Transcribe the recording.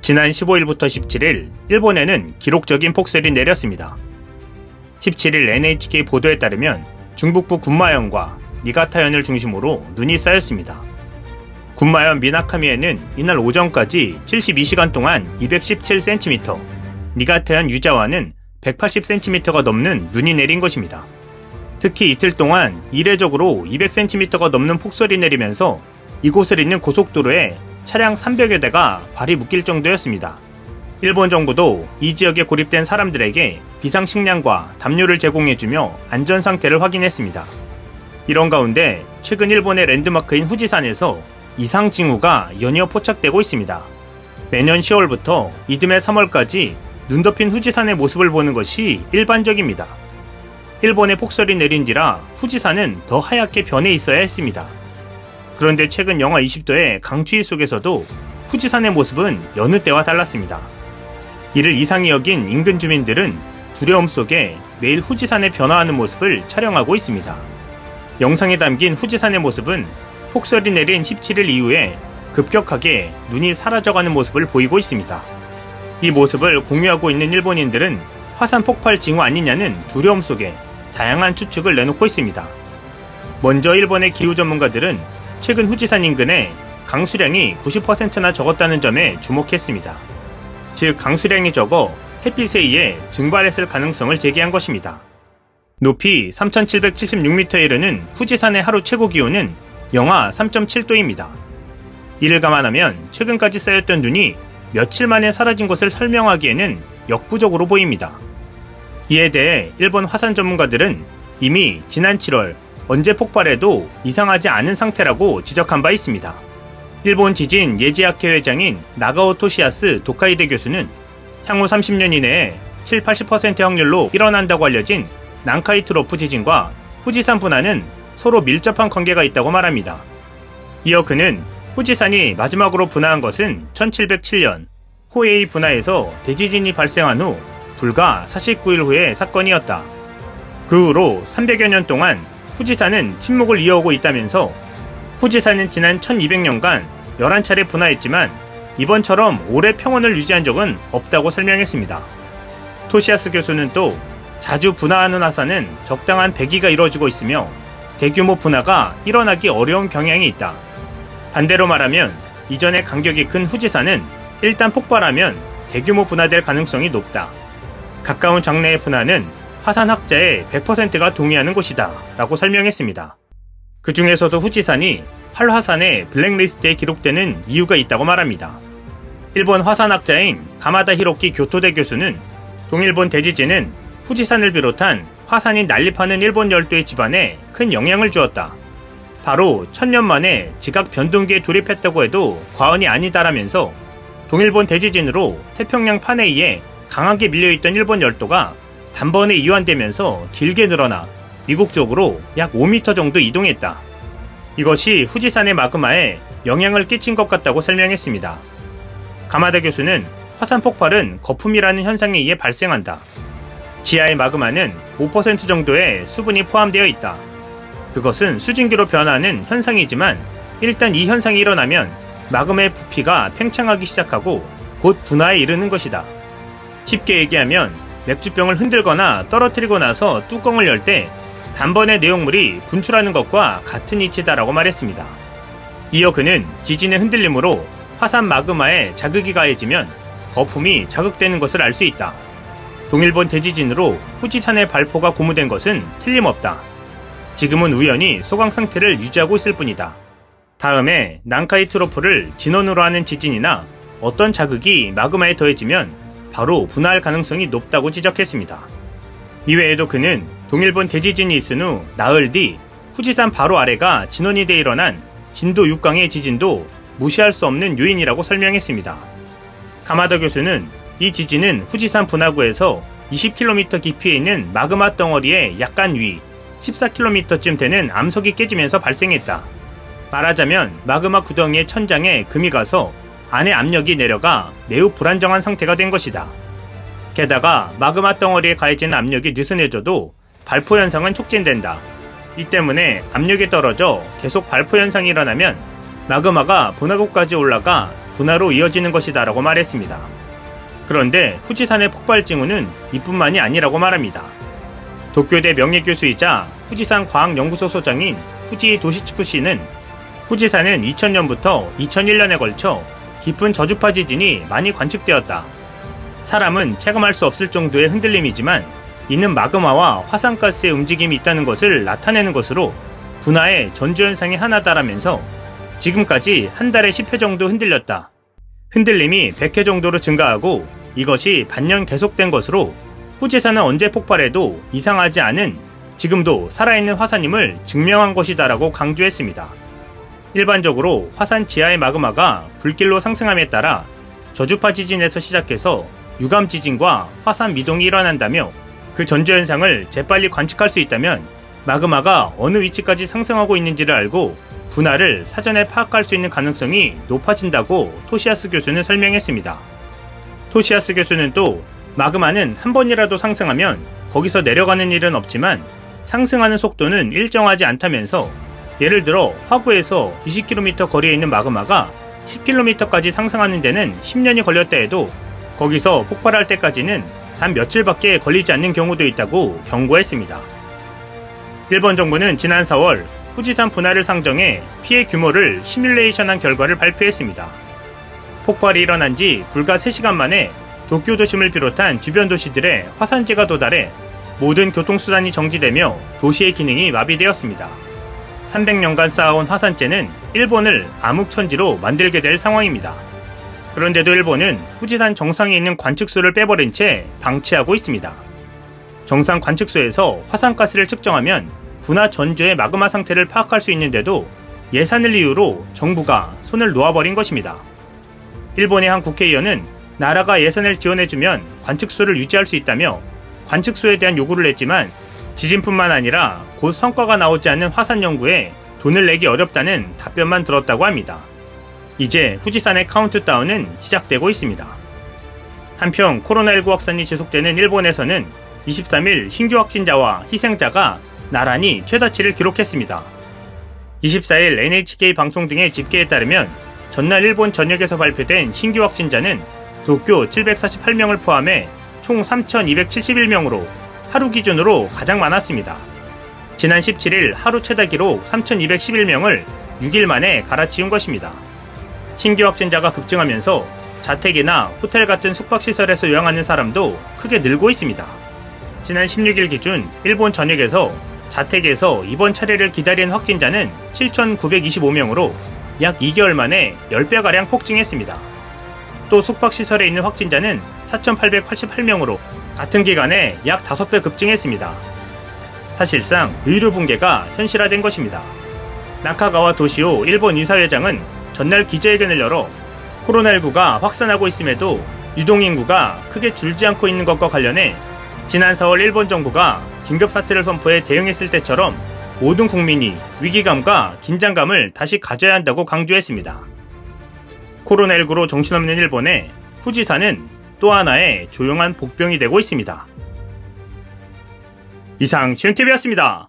지난 15일부터 17일 일본에는 기록적인 폭설이 내렸습니다. 17일 NHK 보도에 따르면 중북부 군마현과 니가타현을 중심으로 눈이 쌓였습니다. 군마현 미나카미에는 이날 오전까지 72시간 동안 217cm, 니가타현 유자와는 180cm가 넘는 눈이 내린 것입니다. 특히 이틀 동안 이례적으로 200cm가 넘는 폭설이 내리면서 이곳을 잇는 고속도로에 차량 300여 대가 발이 묶일 정도였습니다. 일본 정부도 이 지역에 고립된 사람들에게 비상식량과 담요를 제공해주며 안전상태를 확인했습니다. 이런 가운데 최근 일본의 랜드마크인 후지산에서 이상징후가 연이어 포착되고 있습니다. 매년 10월부터 이듬해 3월까지 눈 덮인 후지산의 모습을 보는 것이 일반적입니다. 일본에 폭설이 내린 뒤라 후지산은 더 하얗게 변해 있어야 했습니다. 그런데 최근 영하 20도의 강추위 속에서도 후지산의 모습은 여느 때와 달랐습니다. 이를 이상히 여긴 인근 주민들은 두려움 속에 매일 후지산의 변화하는 모습을 촬영하고 있습니다. 영상에 담긴 후지산의 모습은 폭설이 내린 17일 이후에 급격하게 눈이 사라져가는 모습을 보이고 있습니다. 이 모습을 공유하고 있는 일본인들은 화산 폭발 징후 아니냐는 두려움 속에 다양한 추측을 내놓고 있습니다. 먼저 일본의 기후 전문가들은 최근 후지산 인근에 강수량이 90%나 적었다는 점에 주목했습니다. 즉 강수량이 적어 햇빛에 의해 증발했을 가능성을 제기한 것입니다. 높이 3776m에 이르는 후지산의 하루 최고 기온은 영하 3.7도입니다. 이를 감안하면 최근까지 쌓였던 눈이 며칠 만에 사라진 것을 설명하기에는 역부족으로 보입니다. 이에 대해 일본 화산 전문가들은 이미 지난 7월 언제 폭발해도 이상하지 않은 상태라고 지적한 바 있습니다. 일본 지진 예지학회 회장인 나가오 토시야스 도카이데 교수는 향후 30년 이내에 7-80% 확률로 일어난다고 알려진 난카이 트로프 지진과 후지산 분화는 서로 밀접한 관계가 있다고 말합니다. 이어 그는 후지산이 마지막으로 분화한 것은 1707년 호에이 분화에서 대지진이 발생한 후 불과 49일 후의 사건이었다. 그 후로 300여 년 동안 후지산은 침묵을 이어오고 있다면서 후지산은 지난 1200년간 11차례 분화했지만 이번처럼 오래 평온을 유지한 적은 없다고 설명했습니다. 토시야스 교수는 또 자주 분화하는 화산은 적당한 배기가 이루어지고 있으며 대규모 분화가 일어나기 어려운 경향이 있다. 반대로 말하면 이전에 간격이 큰 후지산은 일단 폭발하면 대규모 분화될 가능성이 높다. 가까운 장래의 분화는 화산 학자의 100%가 동의하는 곳이다 라고 설명했습니다. 그 중에서도 후지산이 활화산의 블랙리스트에 기록되는 이유가 있다고 말합니다. 일본 화산학자인 가마다 히로키 교토대 교수는 동일본 대지진은 후지산을 비롯한 화산이 난립하는 일본 열도의 지반에 큰 영향을 주었다. 바로 1000년 만에 지각 변동기에 돌입했다고 해도 과언이 아니다라면서 동일본 대지진으로 태평양 판에 의해 강하게 밀려있던 일본 열도가 단번에 이완되면서 길게 늘어나 미국 쪽으로 약 5m 정도 이동했다. 이것이 후지산의 마그마에 영향을 끼친 것 같다고 설명했습니다. 가마다 교수는 화산 폭발은 거품이라는 현상에 의해 발생한다. 지하의 마그마는 5% 정도의 수분이 포함되어 있다. 그것은 수증기로 변하는 현상이지만 일단 이 현상이 일어나면 마그마의 부피가 팽창하기 시작하고 곧 분화에 이르는 것이다. 쉽게 얘기하면 맥주병을 흔들거나 떨어뜨리고 나서 뚜껑을 열 때 단번에 내용물이 분출하는 것과 같은 이치다라고 말했습니다. 이어 그는 지진의 흔들림으로 화산 마그마에 자극이 가해지면 거품이 자극되는 것을 알 수 있다. 동일본 대지진으로 후지산의 발포가 고무된 것은 틀림없다. 지금은 우연히 소강 상태를 유지하고 있을 뿐이다. 다음에 난카이 트로프를 진원으로 하는 지진이나 어떤 자극이 마그마에 더해지면 바로 분화할 가능성이 높다고 지적했습니다. 이외에도 그는 동일본 대지진이 있은 후 나흘 뒤 후지산 바로 아래가 진원이 돼 일어난 진도 6강의 지진도 무시할 수 없는 요인이라고 설명했습니다. 가마다 교수는 이 지진은 후지산 분화구에서 20km 깊이에 있는 마그마 덩어리의 약간 위 14km쯤 되는 암석이 깨지면서 발생했다. 말하자면 마그마 구덩이의 천장에 금이 가서 안에 압력이 내려가 매우 불안정한 상태가 된 것이다. 게다가 마그마 덩어리에 가해지는 압력이 느슨해져도 발포 현상은 촉진된다. 이 때문에 압력이 떨어져 계속 발포 현상이 일어나면 마그마가 분화구까지 올라가 분화로 이어지는 것이다 라고 말했습니다. 그런데 후지산의 폭발 징후는 이뿐만이 아니라고 말합니다. 도쿄대 명예교수이자 후지산 과학연구소 소장인 후지 도시츠쿠 씨는 후지산은 2000년부터 2001년에 걸쳐 깊은 저주파 지진이 많이 관측되었다. 사람은 체감할 수 없을 정도의 흔들림이지만 이는 마그마와 화산가스의 움직임이 있다는 것을 나타내는 것으로 분화의 전조현상이 하나다라면서 지금까지 한 달에 10회 정도 흔들렸다. 흔들림이 100회 정도로 증가하고 이것이 반년 계속된 것으로 후지산은 언제 폭발해도 이상하지 않은 지금도 살아있는 화산임을 증명한 것이다 라고 강조했습니다. 일반적으로 화산 지하의 마그마가 불길로 상승함에 따라 저주파 지진에서 시작해서 유감 지진과 화산 미동이 일어난다며 그 전조현상을 재빨리 관측할 수 있다면 마그마가 어느 위치까지 상승하고 있는지를 알고 분화를 사전에 파악할 수 있는 가능성이 높아진다고 토시야스 교수는 설명했습니다. 토시야스 교수는 또 마그마는 한 번이라도 상승하면 거기서 내려가는 일은 없지만 상승하는 속도는 일정하지 않다면서 예를 들어 화구에서 20km 거리에 있는 마그마가 10km까지 상승하는 데는 10년이 걸렸다 해도 거기서 폭발할 때까지는 단 며칠밖에 걸리지 않는 경우도 있다고 경고했습니다. 일본 정부는 지난 4월 후지산 분화를 상정해 피해 규모를 시뮬레이션한 결과를 발표했습니다. 폭발이 일어난 지 불과 3시간 만에 도쿄 도심을 비롯한 주변 도시들의 화산재가 도달해 모든 교통수단이 정지되며 도시의 기능이 마비되었습니다. 300년간 쌓아온 화산재는 일본을 암흑천지로 만들게 될 상황입니다. 그런데도 일본은 후지산 정상에 있는 관측소를 빼버린 채 방치하고 있습니다. 정상 관측소에서 화산가스를 측정하면 분화 전조의 마그마 상태를 파악할 수 있는데도 예산을 이유로 정부가 손을 놓아버린 것입니다. 일본의 한 국회의원은 나라가 예산을 지원해주면 관측소를 유지할 수 있다며 관측소에 대한 요구를 했지만 지진뿐만 아니라 곧 성과가 나오지 않는 화산 연구에 돈을 내기 어렵다는 답변만 들었다고 합니다. 이제 후지산의 카운트다운은 시작되고 있습니다. 한편 코로나19 확산이 지속되는 일본에서는 23일 신규 확진자와 희생자가 나란히 최다치를 기록했습니다. 24일 NHK 방송 등의 집계에 따르면 전날 일본 전역에서 발표된 신규 확진자는 도쿄 748명을 포함해 총 3,271명으로 하루 기준으로 가장 많았습니다. 지난 17일 하루 최다 기록 3,211명을 6일 만에 갈아치운 것입니다. 신규 확진자가 급증하면서 자택이나 호텔 같은 숙박시설에서 요양하는 사람도 크게 늘고 있습니다. 지난 16일 기준 일본 전역에서 자택에서 입원 차례를 기다리는 확진자는 7,925명으로 약 2개월 만에 10배가량 폭증했습니다. 또 숙박시설에 있는 확진자는 4,888명으로 같은 기간에 약 5배 급증했습니다. 사실상 의료 붕괴가 현실화된 것입니다. 나카가와 도시오 일본 이사회장은 전날 기자회견을 열어 코로나19가 확산하고 있음에도 유동인구가 크게 줄지 않고 있는 것과 관련해 지난 4월 일본 정부가 긴급사태를 선포해 대응했을 때처럼 모든 국민이 위기감과 긴장감을 다시 가져야 한다고 강조했습니다. 코로나19로 정신없는 일본에 후지산은 또 하나의 조용한 복병이 되고 있습니다. 이상 시온TV였습니다.